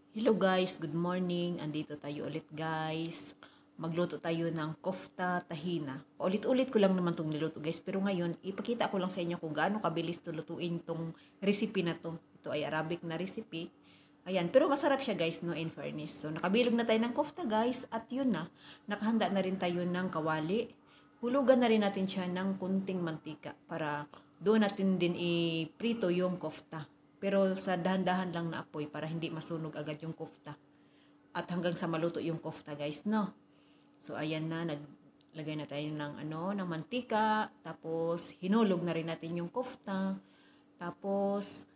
Hello guys, good morning. Andito tayo ulit guys. Magluto tayo ng kofta tahina. Ulit-ulit ko lang naman itong niluto guys. Pero ngayon, ipakita ko lang sa inyo kung gaano kabilis to lutuin itong recipe na to. Ito ay Arabic na recipe. Ayan, pero masarap siya guys, no, in fairness. So, nakabilog na tayo ng kofta guys. At yun na, nakahanda na rin tayo ng kawali. Hulugan na rin natin siya ng kunting mantika para doon natin din i-prito yung kofta. Pero sa dahan-dahan lang na apoy para hindi masunog agad yung kofta. At hanggang sa maluto yung kofta guys, no? So ayan na, naglagay na tayo ng mantika, tapos hinulog na rin natin yung kofta. Tapos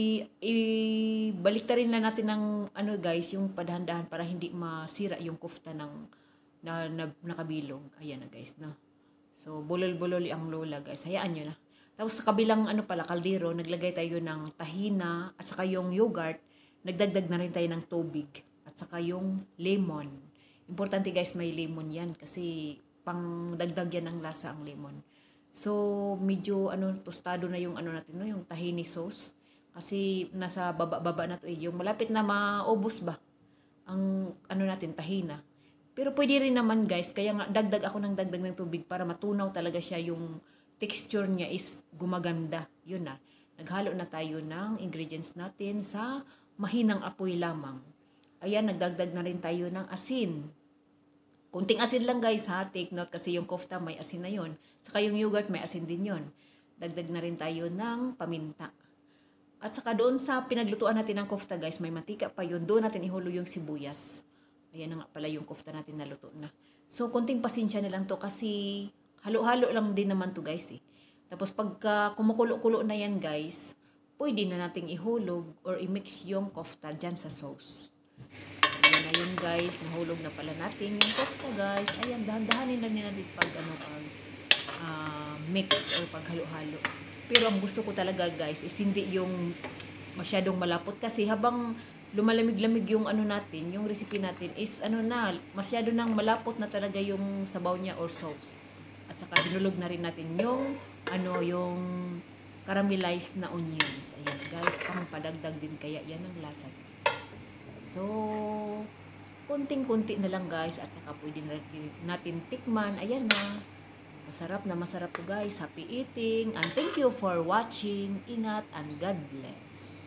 ibalik na rin na natin ng guys, yung padahan-dahan para hindi masira yung kofta ng nakabilog. Ayan na guys, no? So bulol-bulol ang lola guys. Hayaan nyo na. Tapos sa kabilang kaldero, naglagay tayo ng tahina at saka yung yogurt. Nagdagdag na rin tayo ng tubig at saka yung lemon. Importante guys, may lemon yan kasi pang dagdag yan ng lasa ang lemon. So medyo tostado na yung natin, no, yung tahini sauce. Kasi nasa baba na to yung malapit na maubos ba ang natin tahina. Pero pwede rin naman guys, kaya nga dagdag ako ng dagdag ng tubig para matunaw talaga siya, yung texture niya is gumaganda. Yun na. Naghalo na tayo ng ingredients natin sa mahinang apoy lamang. Ayan, nagdagdag na rin tayo ng asin. Kunting asin lang guys ha, take note kasi yung kofta may asin na yon. Saka yung yogurt may asin din yon. Dagdag na rin tayo ng paminta. At saka doon sa pinaglutuan natin ng kofta guys, may mantika pa yun. Doon natin ihulo yung sibuyas. Ayan na nga pala yung kofta natin na luto na. So, kunting pasensya na lang to kasi halo-halo lang din naman to guys eh. Tapos pagka kumukulo-kulo na yan guys, pwede na nating ihulog or i-mix yung kofta dyan sa sauce. Ayan na yun guys, nahulog na pala natin yung kofta guys. Ayan, dahan-dahanin lang natin pag mix or pag halo-halo. Pero ang gusto ko talaga guys is hindi yung masyadong malapot kasi habang lumalamig-lamig yung natin, yung recipe natin is masyado nang malapot na talaga yung sabaw niya or sauce. At saka hinulog na rin natin yung yung caramelized na onions. Ayan guys, pang padagdag din kaya yan ang lasa guys. So, kunting-kunti na lang guys at saka pwede natin tikman. Ayan na. Masarap to guys. Happy eating and thank you for watching. Ingat and God bless.